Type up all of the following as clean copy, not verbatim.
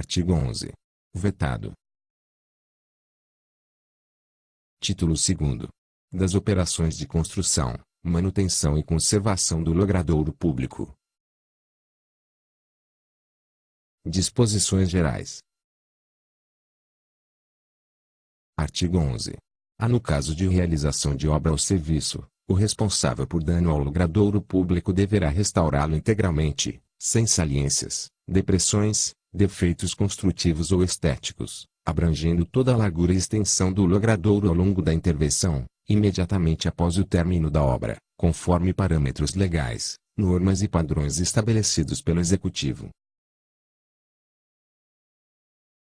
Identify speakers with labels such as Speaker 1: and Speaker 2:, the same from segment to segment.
Speaker 1: Artigo 11. Vetado. Título 2º. Das operações de construção, manutenção e conservação do logradouro público. Disposições gerais. Artigo 11. No caso de realização de obra ou serviço, o responsável por dano ao logradouro público deverá restaurá-lo integralmente, sem saliências, depressões, defeitos construtivos ou estéticos, abrangendo toda a largura e extensão do logradouro ao longo da intervenção, imediatamente após o término da obra, conforme parâmetros legais, normas e padrões estabelecidos pelo Executivo.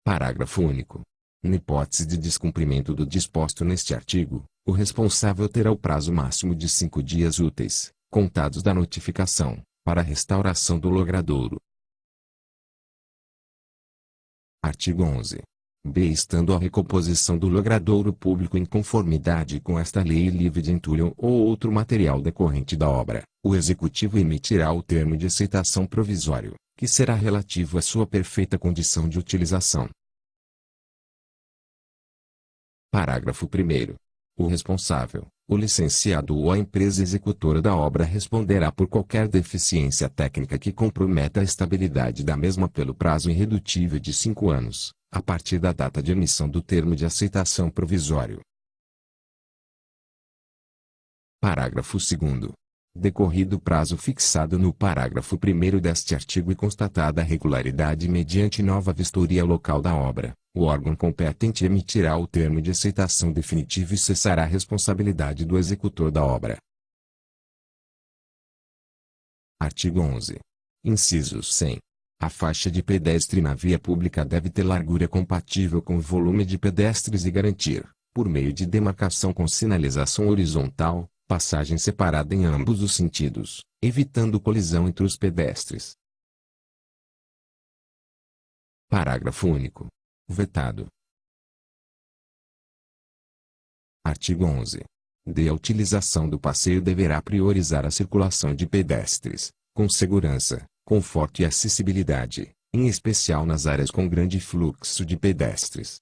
Speaker 1: Parágrafo único. Na hipótese de descumprimento do disposto neste artigo, o responsável terá o prazo máximo de 5 dias úteis, contados da notificação, para a restauração do logradouro. Artigo 11. B. Estando a recomposição do logradouro público em conformidade com esta lei livre de entulho ou outro material decorrente da obra, o Executivo emitirá o termo de aceitação provisório, que será relativo à sua perfeita condição de utilização. Parágrafo 1º. O responsável, o licenciado ou a empresa executora da obra responderá por qualquer deficiência técnica que comprometa a estabilidade da mesma pelo prazo irredutível de 5 anos, a partir da data de emissão do termo de aceitação provisório. Parágrafo 2º. Decorrido o prazo fixado no parágrafo 1º deste artigo e constatada a regularidade mediante nova vistoria local da obra, o órgão competente emitirá o termo de aceitação definitivo e cessará a responsabilidade do executor da obra. Artigo 11. Inciso 100. A faixa de pedestre na via pública deve ter largura compatível com o volume de pedestres e garantir, por meio de demarcação com sinalização horizontal, passagem separada em ambos os sentidos, evitando colisão entre os pedestres. Parágrafo único. Vetado. Artigo 11. A utilização do passeio deverá priorizar a circulação de pedestres, com segurança, conforto e acessibilidade, em especial nas áreas com grande fluxo de pedestres.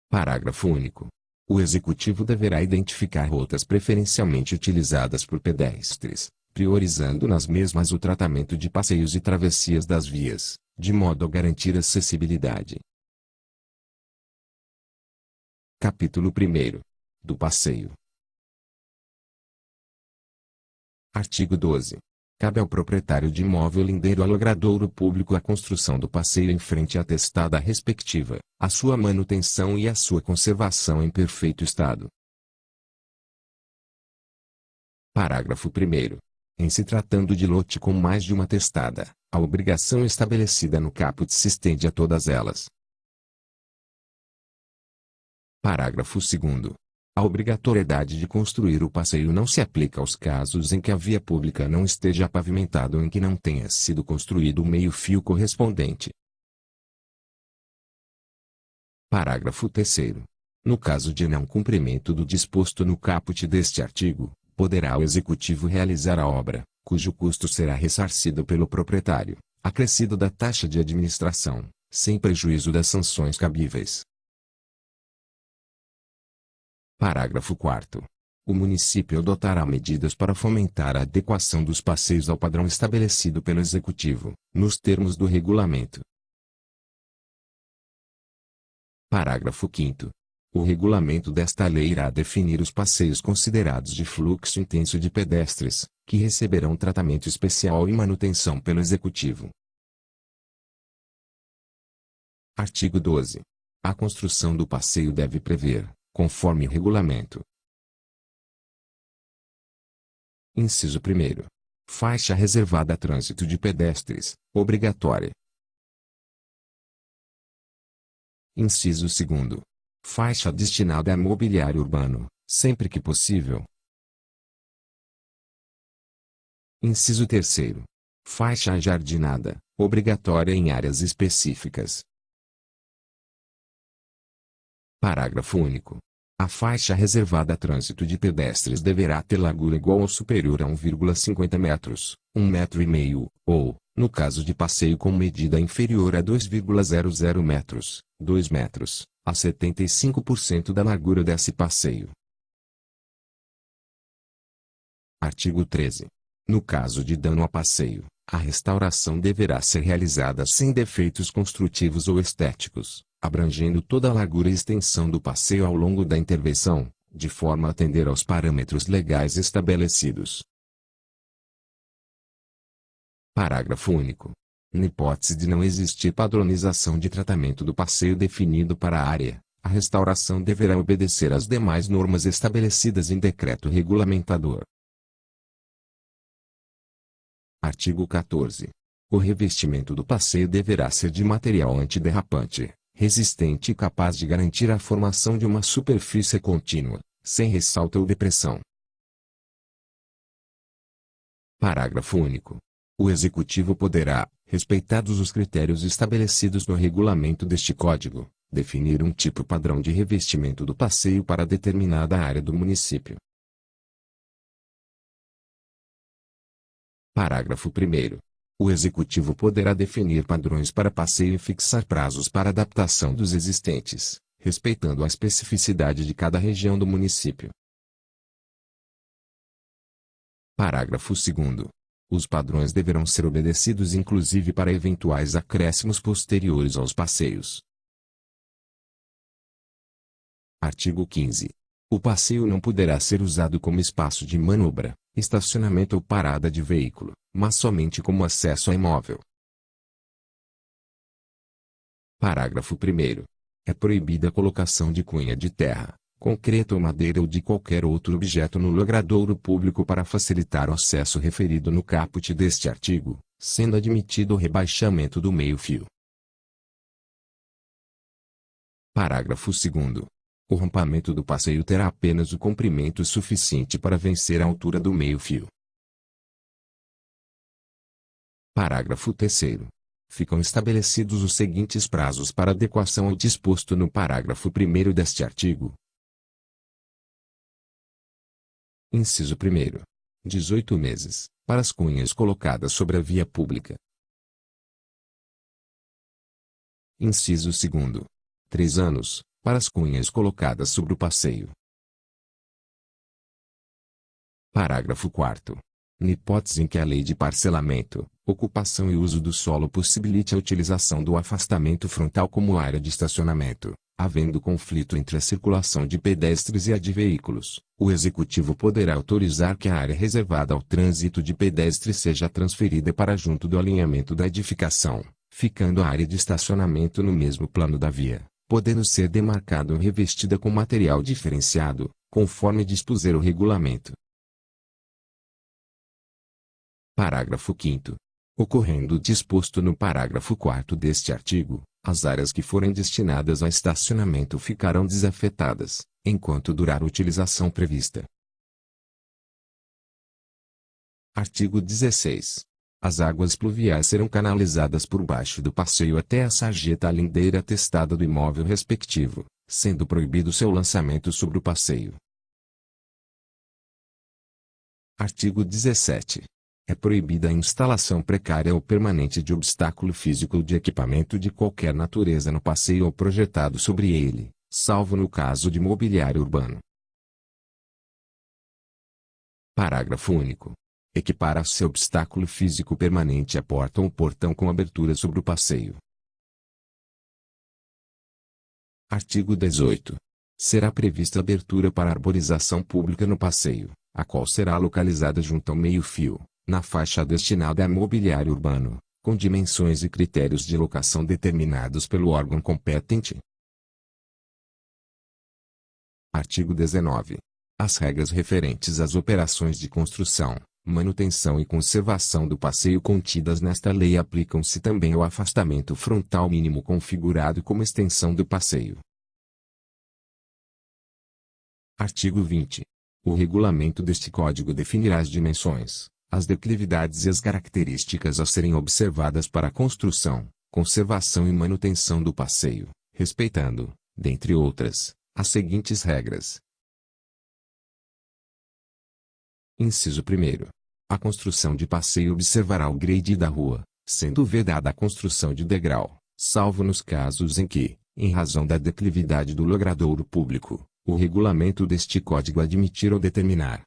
Speaker 1: Parágrafo único. O Executivo deverá identificar rotas preferencialmente utilizadas por pedestres, priorizando nas mesmas o tratamento de passeios e travessias das vias, de modo a garantir acessibilidade. Capítulo 1º. Do passeio. Artigo 12. Cabe ao proprietário de imóvel lindeiro a logradouro público a construção do passeio em frente à testada respectiva, a sua manutenção e a sua conservação em perfeito estado. Parágrafo 1º. Em se tratando de lote com mais de uma testada, a obrigação estabelecida no caput se estende a todas elas. Parágrafo 2º. A obrigatoriedade de construir o passeio não se aplica aos casos em que a via pública não esteja pavimentada ou em que não tenha sido construído o meio-fio correspondente. Parágrafo 3º. No caso de não cumprimento do disposto no caput deste artigo, poderá o Executivo realizar a obra, cujo custo será ressarcido pelo proprietário, acrescido da taxa de administração, sem prejuízo das sanções cabíveis. Parágrafo 4º. O município adotará medidas para fomentar a adequação dos passeios ao padrão estabelecido pelo Executivo, nos termos do regulamento. Parágrafo 5º. O regulamento desta lei irá definir os passeios considerados de fluxo intenso de pedestres, que receberão tratamento especial e manutenção pelo Executivo. Artigo 12. A construção do passeio deve prever, conforme o regulamento. Inciso 1º. Faixa reservada a trânsito de pedestres, obrigatória. Inciso 2º. Faixa destinada a mobiliário urbano, sempre que possível. Inciso 3º. Faixa ajardinada, obrigatória em áreas específicas. Parágrafo único. A faixa reservada a trânsito de pedestres deverá ter largura igual ou superior a 1,50 metros, 1,5 metro, ou, No caso de passeio com medida inferior a 2,00 metros, 2 metros, a 75% da largura desse passeio. Artigo 13. No caso de dano a passeio, a restauração deverá ser realizada sem defeitos construtivos ou estéticos, abrangendo toda a largura e extensão do passeio ao longo da intervenção, de forma a atender aos parâmetros legais estabelecidos. Parágrafo único. Na hipótese de não existir padronização de tratamento do passeio definido para a área, a restauração deverá obedecer às demais normas estabelecidas em decreto regulamentador. Artigo 14. O revestimento do passeio deverá ser de material antiderrapante, resistente e capaz de garantir a formação de uma superfície contínua, sem ressalto ou depressão. Parágrafo único. O Executivo poderá, respeitados os critérios estabelecidos no regulamento deste Código, definir um tipo padrão de revestimento do passeio para determinada área do município. Parágrafo 1º. O Executivo poderá definir padrões para passeio e fixar prazos para adaptação dos existentes, respeitando a especificidade de cada região do município. Parágrafo 2º. Os padrões deverão ser obedecidos inclusive para eventuais acréscimos posteriores aos passeios. Artigo 15. O passeio não poderá ser usado como espaço de manobra, estacionamento ou parada de veículo, mas somente como acesso a imóvel. Parágrafo 1º. É proibida a colocação de cunha de terra, concreto ou madeira ou de qualquer outro objeto no logradouro público para facilitar o acesso referido no caput deste artigo, sendo admitido o rebaixamento do meio-fio. Parágrafo 2º. O rompamento do passeio terá apenas o comprimento suficiente para vencer a altura do meio-fio. Parágrafo 3º. Ficam estabelecidos os seguintes prazos para adequação ao disposto no parágrafo 1º deste artigo. Inciso 1º. 18 meses, para as cunhas colocadas sobre a via pública. Inciso 2º. 3 anos, para as cunhas colocadas sobre o passeio. Parágrafo 4º. Na hipótese em que a lei de parcelamento, ocupação e uso do solo possibilite a utilização do afastamento frontal como área de estacionamento, havendo conflito entre a circulação de pedestres e a de veículos, o Executivo poderá autorizar que a área reservada ao trânsito de pedestres seja transferida para junto do alinhamento da edificação, ficando a área de estacionamento no mesmo plano da via, podendo ser demarcada ou revestida com material diferenciado, conforme dispuser o regulamento. Parágrafo 5º. Ocorrendo o disposto no parágrafo 4º deste artigo, as áreas que forem destinadas a estacionamento ficarão desafetadas, enquanto durar a utilização prevista. Artigo 16. As águas pluviais serão canalizadas por baixo do passeio até a sarjeta lindeira atestada do imóvel respectivo, sendo proibido seu lançamento sobre o passeio. Artigo 17. É proibida a instalação precária ou permanente de obstáculo físico ou de equipamento de qualquer natureza no passeio ou projetado sobre ele, salvo no caso de mobiliário urbano. Parágrafo único. Equipara-se obstáculo físico permanente a porta ou portão com abertura sobre o passeio. Artigo 18. Será prevista abertura para arborização pública no passeio, a qual será localizada junto ao meio-fio, na faixa destinada a mobiliário urbano, com dimensões e critérios de locação determinados pelo órgão competente. Artigo 19. As regras referentes às operações de construção, manutenção e conservação do passeio contidas nesta lei aplicam-se também ao afastamento frontal mínimo configurado como extensão do passeio. Artigo 20. O regulamento deste Código definirá as dimensões, as declividades e as características a serem observadas para a construção, conservação e manutenção do passeio, respeitando, dentre outras, as seguintes regras. Inciso 1º. A construção de passeio observará o grade da rua, sendo vedada a construção de degrau, salvo nos casos em que, em razão da declividade do logradouro público, o regulamento deste código admitir ou determinar.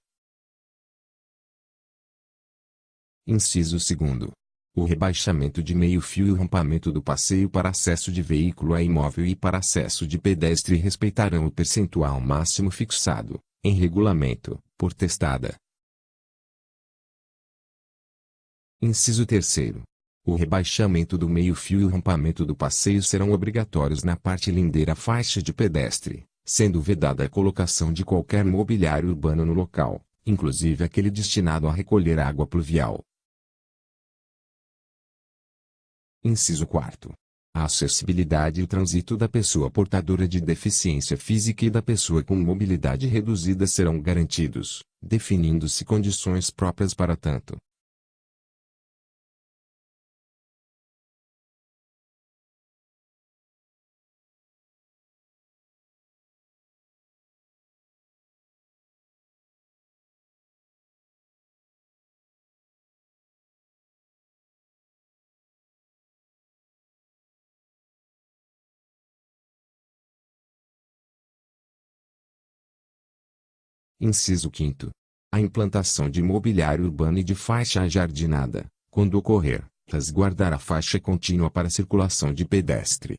Speaker 1: Inciso 2º. O rebaixamento de meio-fio e o rompamento do passeio para acesso de veículo a imóvel e para acesso de pedestre respeitarão o percentual máximo fixado, em regulamento, por testada. Inciso 3º. O rebaixamento do meio-fio e o rompamento do passeio serão obrigatórios na parte lindeira faixa de pedestre, sendo vedada a colocação de qualquer mobiliário urbano no local, inclusive aquele destinado a recolher água pluvial. Inciso 4º. A acessibilidade e o trânsito da pessoa portadora de deficiência física e da pessoa com mobilidade reduzida serão garantidos, definindo-se condições próprias para tanto. Inciso 5º. A implantação de mobiliário urbano e de faixa ajardinada, quando ocorrer, resguardar a faixa contínua para circulação de pedestre,